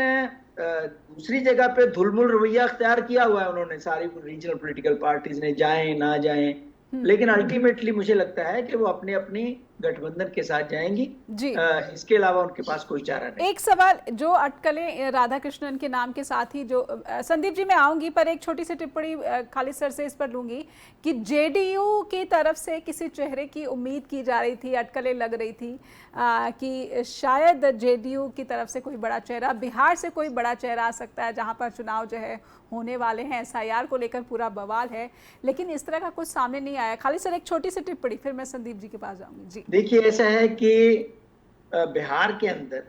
दूसरी जगह पे धुलमुल रवैया अख्तियार किया हुआ है उन्होंने, सारी रीजनल पॉलिटिकल पार्टीज ने, जाएं ना जाएं, लेकिन अल्टीमेटली मुझे लगता है कि वो अपनी अपनी गठबंधन के साथ जाएंगी जी। इसके अलावा उनके पास कोई चारा नहीं। एक सवाल जो अटकलें राधाकृष्णन के नाम के साथ ही, जो संदीप जी मैं आऊंगी, पर एक छोटी सी टिप्पणी खालिद सर से इस पर लूंगी कि जेडीयू की तरफ से किसी चेहरे की उम्मीद की जा रही थी, अटकलें लग रही थी कि शायद जेडीयू की तरफ से कोई बड़ा चेहरा, बिहार से कोई बड़ा चेहरा आ सकता है, जहां पर चुनाव जो है होने वाले हैं, एसआईआर को लेकर पूरा बवाल है, लेकिन इस तरह का कुछ सामने नहीं आया। खालिद सर एक छोटी सी टिप्पणी, फिर मैं संदीप जी के पास जाऊंगी जी। देखिए, ऐसा है कि बिहार के अंदर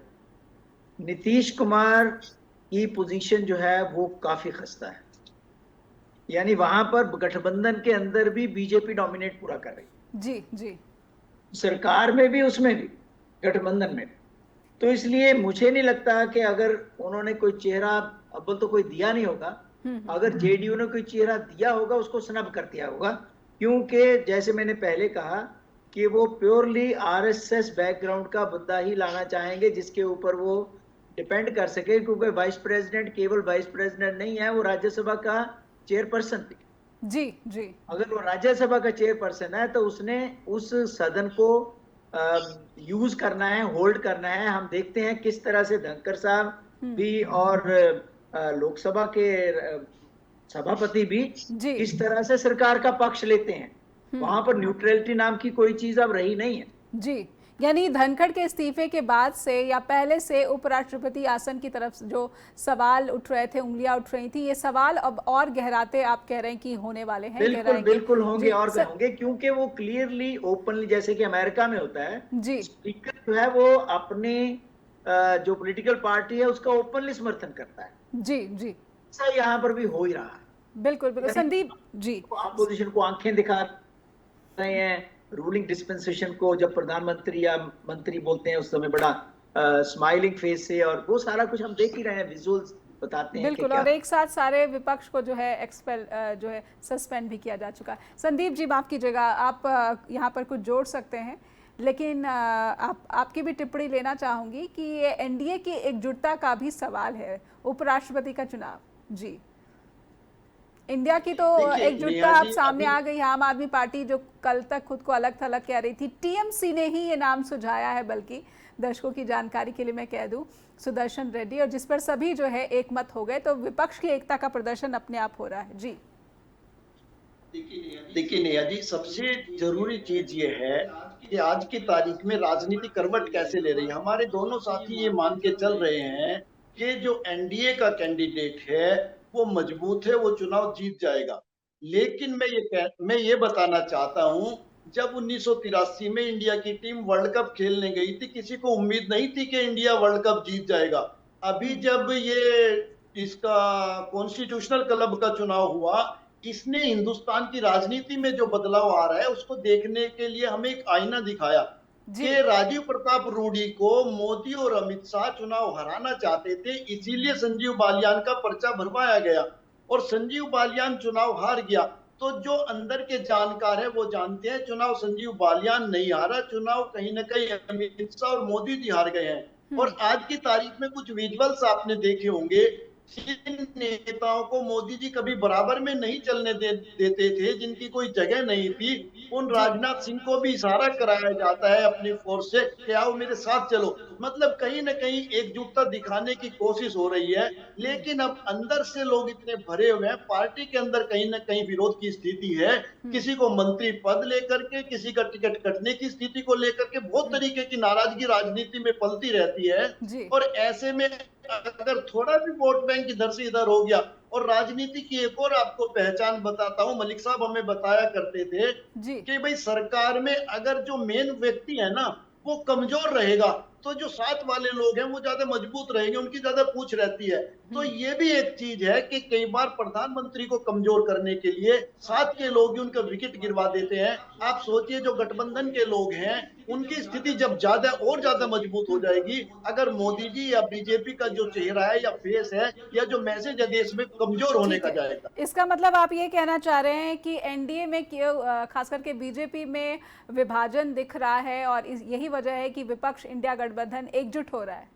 नीतीश कुमार की पोजीशन जो है वो काफी खस्ता है, यानी वहां पर गठबंधन के अंदर भी बीजेपी डोमिनेट पूरा कर रही जी जी, सरकार में भी, उसमें भी, गठबंधन में भी। तो इसलिए मुझे नहीं लगता कि अगर उन्होंने कोई चेहरा, अब तो कोई दिया नहीं होगा, अगर जेडीयू ने कोई चेहरा दिया होगा उसको स्नब कर दिया होगा, क्योंकि जैसे मैंने पहले कहा कि वो प्योरली आरएसएस बैकग्राउंड का बंदा ही लाना चाहेंगे जिसके ऊपर वो डिपेंड कर सके, क्योंकि वाइस प्रेसिडेंट केवल वाइस प्रेसिडेंट नहीं है, वो राज्यसभा का चेयरपर्सन भी जी जी। अगर वो राज्यसभा का चेयरपर्सन है तो उसने उस सदन को यूज करना है, होल्ड करना है। हम देखते हैं किस तरह से धनखड़ साहब भी और लोकसभा के सभापति भी किस तरह से सरकार का पक्ष लेते हैं। वहां पर न्यूट्रलिटी नाम की कोई चीज अब रही नहीं है जी। यानी धनखड़ के इस्तीफे के बाद से या पहले से उपराष्ट्रपति आसन की तरफ जो सवाल उठ रहे थे, उंगलियां उठ रही थी, ये सवाल अब और गहराते आप कह रहे हैं कि होने वाले हैं। बिल्कुल बिल्कुल होंगे और होंगे, क्योंकि वो क्लियरली ओपनली, जैसे कि अमेरिका में होता है जी, स्पीकर जो है वो अपने जो पॉलिटिकल पार्टी है उसका ओपनली समर्थन करता है जी जी। ऐसा यहाँ पर भी हो ही रहा है। बिल्कुल बिल्कुल संदीप जी। अपोजिशन को आंखें दिखा रहे हैं, रूलिंग डिस्पेंसेशन को जब प्रधानमंत्री या मंत्री बोलते हैं उस समय बड़ा स्माइलिंग फेस से, और वो सारा कुछ हम देख ही रहे हैं, विजुअल्स बताते हैं कि बिल्कुल, क्या। और एक साथ सारे विपक्ष को जो है एक्सपेल जो है सस्पेंड भी किया जा चुका है। संदीप जी माफ़ कीजिएगा, आप यहाँ पर कुछ जोड़ सकते हैं, लेकिन आपकी भी टिप्पणी लेना चाहूँगी कि ये एनडीए की एकजुटता का भी सवाल है, उपराष्ट्रपति का चुनाव। जी, इंडिया की तो एकजुटता अब सामने आ गई है। आम आदमी पार्टी जो कल तक खुद को अलग थलग कह रही थी, टीएमसी ने ही ये नाम सुझाया है, बल्कि दर्शकों की जानकारी के लिए मैं कह दूं, सुदर्शन रेड्डी, और जिस पर सभी जो है एक मत हो गए। तो विपक्ष की एकता का प्रदर्शन अपने आप हो रहा है। जी देखिए नेहा जी, सबसे जरूरी चीज ये है कि आज की तारीख में राजनीति करवट कैसे ले रही है। हमारे दोनों साथी ये मान के चल रहे हैं कि जो एनडीए का कैंडिडेट है वो मजबूत है, वो चुनाव जीत जाएगा। लेकिन मैं ये बताना चाहता हूं, जब 1983 में इंडिया की टीम वर्ल्ड कप खेलने गई थी, किसी को उम्मीद नहीं थी कि इंडिया वर्ल्ड कप जीत जाएगा। अभी जब ये इसका कॉन्स्टिट्यूशनल क्लब का चुनाव हुआ, इसने हिंदुस्तान की राजनीति में जो बदलाव आ रहा है उसको देखने के लिए हमें एक आईना दिखाया कि राजीव प्रताप रूडी को मोदी और अमित शाह चुनाव हराना चाहते थे, इसीलिए संजीव बालियान का पर्चा भरवाया गया और संजीव बालियान चुनाव हार गया। तो जो अंदर के जानकार है वो जानते हैं चुनाव संजीव बालियान नहीं हारा, चुनाव कहीं ना कहीं अमित शाह और मोदी जी हार गए हैं। और आज की तारीख में कुछ विजुअल्स आपने देखे होंगे, जिन नेताओं को मोदी जी कभी बराबर में नहीं चलने देते थे, जिनकी कोई जगह नहीं थी, उन राजनाथ सिंह को भी इशारा कराया जाता है अपनी फोर्स से कि आओ मेरे साथ चलो। मतलब कहीं ना कहीं एकजुटता दिखाने की कोशिश हो रही है, लेकिन अब अंदर से लोग इतने भरे हुए हैं, पार्टी के अंदर कहीं ना कहीं विरोध की स्थिति है। किसी को मंत्री पद लेकर के, किसी का टिकट कटने की स्थिति को लेकर के बहुत तरीके की नाराजगी राजनीति में पलती रहती है। और ऐसे में अगर थोड़ा भी वोट बैंक इधर से इधर हो गया, और राजनीति की एक और आपको पहचान बताता हूं, मलिक साहब हमें बताया करते थे कि भाई सरकार में अगर जो मेन व्यक्ति है ना वो कमजोर रहेगा तो जो साथ वाले लोग हैं वो ज्यादा मजबूत रहेंगे, उनकी ज्यादा पूछ रहती है। तो ये भी एक चीज है कि कई बार प्रधानमंत्री को कमजोर करने के लिए साथ के लोग ही उनका विकेट गिरवा देते हैं। आप सोचिए जो गठबंधन के लोग हैं उनकी स्थिति जब ज्यादा और ज्यादा मजबूत हो जाएगी, अगर मोदी जी या बीजेपी का जो चेहरा है या फेस है या जो मैसेज है देश में कमजोर होने का जाएगा। इसका मतलब आप ये कहना चाह रहे हैं कि एनडीए में खास करके बीजेपी में विभाजन दिख रहा है और यही वजह है कि विपक्ष इंडिया गठबंधन एकजुट हो रहा है।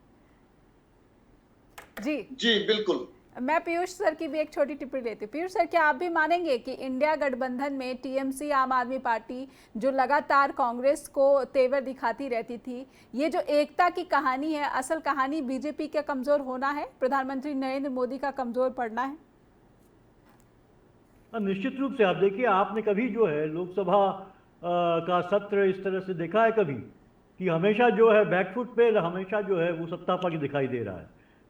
जी बिल्कुल। मैं पीयूष सर की भी एक छोटी टिप्पणी लेती हूँ। पीयूष सर, क्या आप भी मानेंगे कि इंडिया गठबंधन में टीएमसी, आम आदमी पार्टी जो लगातार कांग्रेस को तेवर दिखाती रहती थी, ये जो एकता की कहानी है, असल कहानी बीजेपी का कमजोर होना है, प्रधानमंत्री नरेंद्र मोदी का कमजोर पड़ना है? निश्चित रूप से। आप देखिए, आपने कभी जो है लोकसभा का सत्र इस तरह से देखा है कभी कि हमेशा जो है बैकफुट पे हमेशा जो है वो सत्ता पक्ष दिखाई दे रहा है,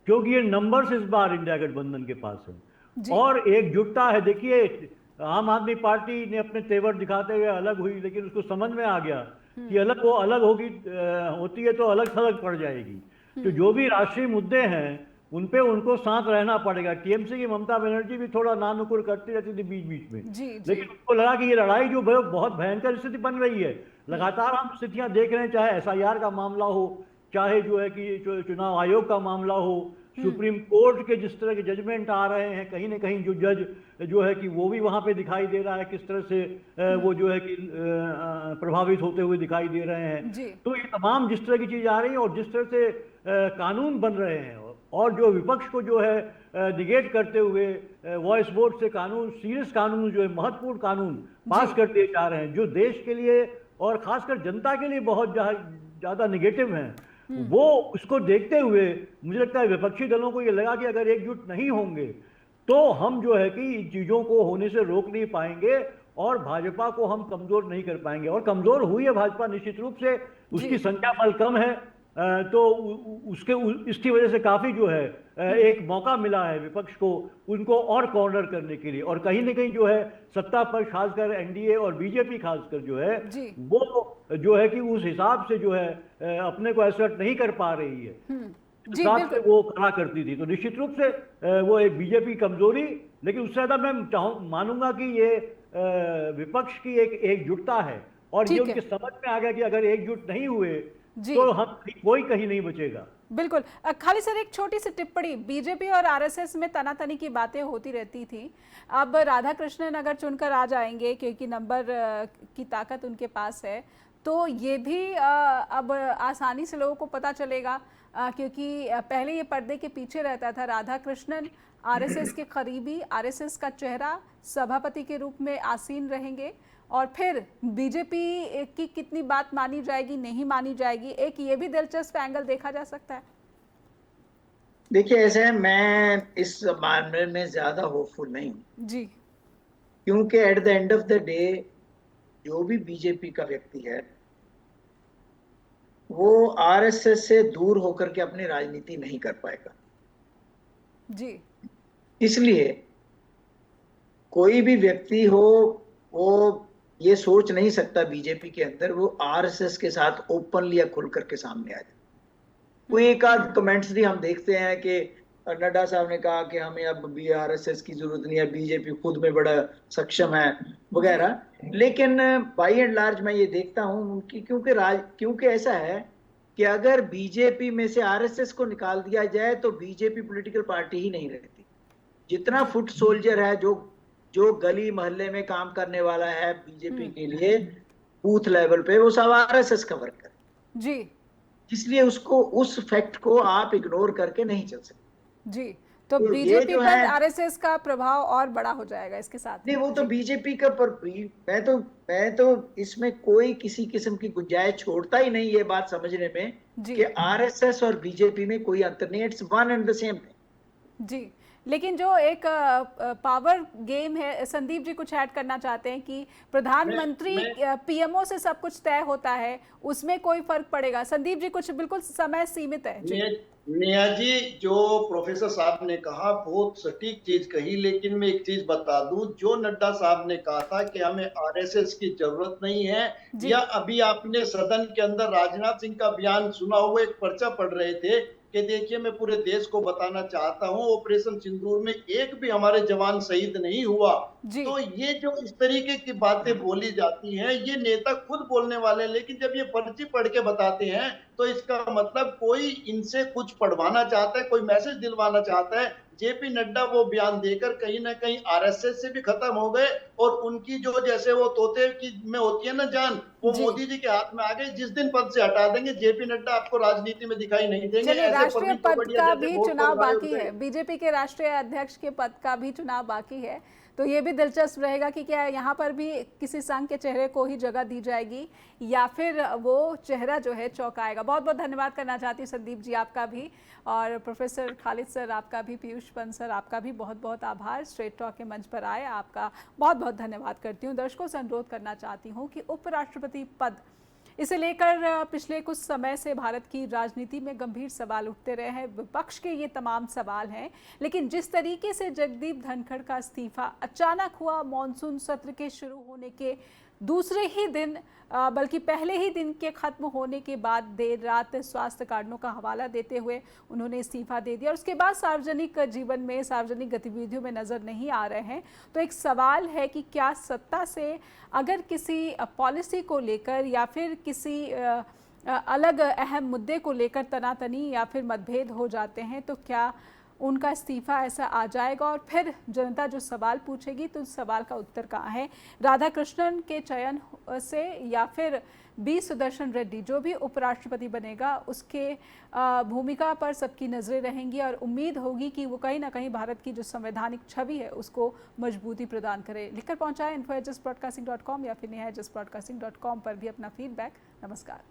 क्योंकि ये नंबर्स इस बार इंडिया गठबंधन के पास है और एकजुटता है। देखिए, आम आदमी पार्टी ने अपने तेवर दिखाते हुए अलग हुई, लेकिन उसको समझ में आ गया कि अलग वो अलग होती है तो अलग थलग पड़ जाएगी। तो जो भी राष्ट्रीय मुद्दे हैं उन पे उनको साथ रहना पड़ेगा। टीएमसी की ममता बनर्जी भी थोड़ा नानुकुर करती रहती थी बीच बीच में, लेकिन उनको लगा कि ये लड़ाई जो बहुत भयंकर स्थिति बन रही है, लगातार हम स्थितियां देख रहे हैं, चाहे एसआईआर का मामला हो, चाहे जो है कि चुनाव आयोग का मामला हो, सुप्रीम कोर्ट के जिस तरह के जजमेंट आ रहे हैं, कहीं ना कहीं जो जज जो है कि वो भी वहां पे दिखाई दे रहा है किस तरह से वो जो है कि प्रभावित होते हुए दिखाई दे रहे हैं। तो ये तमाम जिस तरह की चीज आ रही है और जिस तरह से कानून बन रहे हैं और जो विपक्ष को जो है निगेट करते हुए वॉइस वोट से कानून, सीरियस कानून जो है, महत्वपूर्ण कानून पास कर दिए जा रहे हैं जो देश के लिए और खासकर जनता के लिए बहुत ज्यादा निगेटिव हैं, वो उसको देखते हुए मुझे लगता है विपक्षी दलों को ये लगा कि अगर एकजुट नहीं होंगे तो हम जो है कि इन चीजों को होने से रोक नहीं पाएंगे और भाजपा को हम कमजोर नहीं कर पाएंगे। और कमजोर हुई है भाजपा निश्चित रूप से, उसकी संख्या बल कम है, तो इसकी वजह से काफी जो है एक मौका मिला है विपक्ष को उनको और कॉर्नर करने के लिए। और कहीं ना कहीं जो है सत्ता पर खासकर एनडीए और बीजेपी खासकर जो है वो जो है कि उस हिसाब से जो है अपने को असर्ट नहीं कर पा रही है, हिसाब से वो खड़ा करती थी। तो निश्चित रूप से वो एक बीजेपी कमजोरी लेकिन उससे ज्यादा मैं मानूंगा कि ये विपक्ष की एक एकजुटता है, और ये ठीक है। उनके समझ में आ गया कि अगर एकजुट नहीं हुए जी तो हम कोई कहीं नहीं बचेगा। बिल्कुल। खाली सर एक छोटी सी टिप्पणी, बीजेपी और आरएसएस में तनातनी की बातें होती रहती थी, अब राधाकृष्णन अगर चुनकर आ जाएंगे क्योंकि नंबर की ताकत उनके पास है, तो ये भी अब आसानी से लोगों को पता चलेगा, क्योंकि पहले ये पर्दे के पीछे रहता था। राधाकृष्णन आरएसएस के करीबी, आरएसएस का चेहरा, सभापति के रूप में आसीन रहेंगे, और फिर बीजेपी की कितनी बात मानी जाएगी नहीं मानी जाएगी, एक ये भी दिलचस्प एंगल देखा जा सकता है। देखिए ऐसे है, मैं इस मामले में ज्यादा होपफुल नहीं हूँ जी क्योंकि at the end of the day जो भी बीजेपी का व्यक्ति है वो आरएसएस से दूर होकर के अपनी राजनीति नहीं कर पाएगा। जी इसलिए कोई भी व्यक्ति हो वो ये सोच नहीं सकता बीजेपी के अंदर वो आरएसएस के साथ ओपनली या खुल करके सामने आ जाए। कोई एक आध कमेंट्स भी हम देखते हैं कि नड्डा साहब ने कहा कि हमें अब भी आरएसएस की जरूरत नहीं है, बीजेपी खुद में बड़ा सक्षम है वगैरह, लेकिन बाई एंड लार्ज मैं ये देखता हूं उनकी, क्योंकि ऐसा है कि अगर बीजेपी में से आरएसएस को निकाल दिया जाए तो बीजेपी पॉलिटिकल पार्टी ही नहीं रहती। जितना फुट सोल्जर है, जो गली मोहल्ले में काम करने वाला है बीजेपी के लिए बूथ लेवल पे, वो सब आरएसएस का वर्कर जी। इसलिए उसको, उस फैक्ट को आप इग्नोर करके नहीं चल सकते। जी तो ये बीजेपी जो पर है आरएसएस का प्रभाव और बड़ा हो जाएगा इसके साथ। नहीं, वो तो बीजेपी का, पर मैं तो इसमें कोई किसी किस्म की गुंजाइश छोड़ता ही नहीं ये बात समझने में कि आरएसएस और बीजेपी में कोई अंतर नहीं, it's one and the same. जी लेकिन जो एक पावर गेम है, संदीप जी कुछ ऐड करना चाहते हैं कि प्रधानमंत्री पीएमओ से सब कुछ तय होता है, उसमें कोई फर्क पड़ेगा? संदीप जी कुछ, बिल्कुल समय सीमित है जी। नेहा जी, जो प्रोफेसर साहब ने कहा बहुत सटीक चीज कही, लेकिन मैं एक चीज बता दूं, जो नड्डा साहब ने कहा था कि हमें आरएसएस की जरूरत नहीं है, या अभी आपने सदन के अंदर राजनाथ सिंह का बयान सुना हुआ, एक पर्चा पढ़ रहे थे कि देखिए मैं पूरे देश को बताना चाहता हूं ऑपरेशन सिंदूर में एक भी हमारे जवान शहीद नहीं हुआ। तो ये जो इस तरीके की बातें बोली जाती हैं, ये नेता खुद बोलने वाले हैं, लेकिन जब ये पर्ची पढ़ के बताते हैं तो इसका मतलब कोई इनसे कुछ पढ़वाना चाहता है, कोई मैसेज दिलवाना चाहता है। जेपी नड्डा वो बयान देकर कहीं ना कहीं आरएसएस से भी खत्म हो गए, और उनकी जो जैसे वो तोते की में होती है ना जान, वो मोदी जी के हाथ में आ गई। जिस दिन पद से हटा देंगे जेपी नड्डा आपको राजनीति में दिखाई नहीं देंगे। चलिए, राष्ट्रीय पद का भी चुनाव बाकी है, बीजेपी के राष्ट्रीय अध्यक्ष के पद का भी चुनाव बाकी है, तो ये भी दिलचस्प रहेगा कि क्या यहाँ पर भी किसी संघ के चेहरे को ही जगह दी जाएगी या फिर वो चेहरा जो है चौंकाएगा। बहुत बहुत धन्यवाद करना चाहती हूँ संदीप जी आपका भी, और प्रोफेसर खालिद सर आपका भी, पीयूष पंत सर आपका भी बहुत बहुत आभार। स्ट्रेट टॉक के मंच पर आए, आपका बहुत बहुत धन्यवाद करती हूँ। दर्शकों से अनुरोध करना चाहती हूँ कि उपराष्ट्रपति पद, इसे लेकर पिछले कुछ समय से भारत की राजनीति में गंभीर सवाल उठते रहे हैं। विपक्ष के ये तमाम सवाल हैं, लेकिन जिस तरीके से जगदीप धनखड़ का इस्तीफा अचानक हुआ, मॉनसून सत्र के शुरू होने के दूसरे ही दिन, बल्कि पहले ही दिन के खत्म होने के बाद देर रात स्वास्थ्य कारणों का हवाला देते हुए उन्होंने इस्तीफा दे दिया, और उसके बाद सार्वजनिक जीवन में, सार्वजनिक गतिविधियों में नजर नहीं आ रहे हैं। तो एक सवाल है कि क्या सत्ता से अगर किसी पॉलिसी को लेकर या फिर किसी अलग अहम मुद्दे को लेकर तनातनी या फिर मतभेद हो जाते हैं, तो क्या उनका इस्तीफा ऐसा आ जाएगा और फिर जनता जो सवाल पूछेगी तो उस सवाल का उत्तर कहाँ है? राधाकृष्णन के चयन से या फिर बी सुदर्शन रेड्डी जो भी उपराष्ट्रपति बनेगा उसके भूमिका पर सबकी नज़रें रहेंगी, और उम्मीद होगी कि वो कहीं ना कहीं भारत की जो संवैधानिक छवि है उसको मजबूती प्रदान करे। लिखकर पहुँचाएं info@justbroadcasting.com या फिर neha@justbroadcasting.com पर भी अपना फीडबैक। नमस्कार।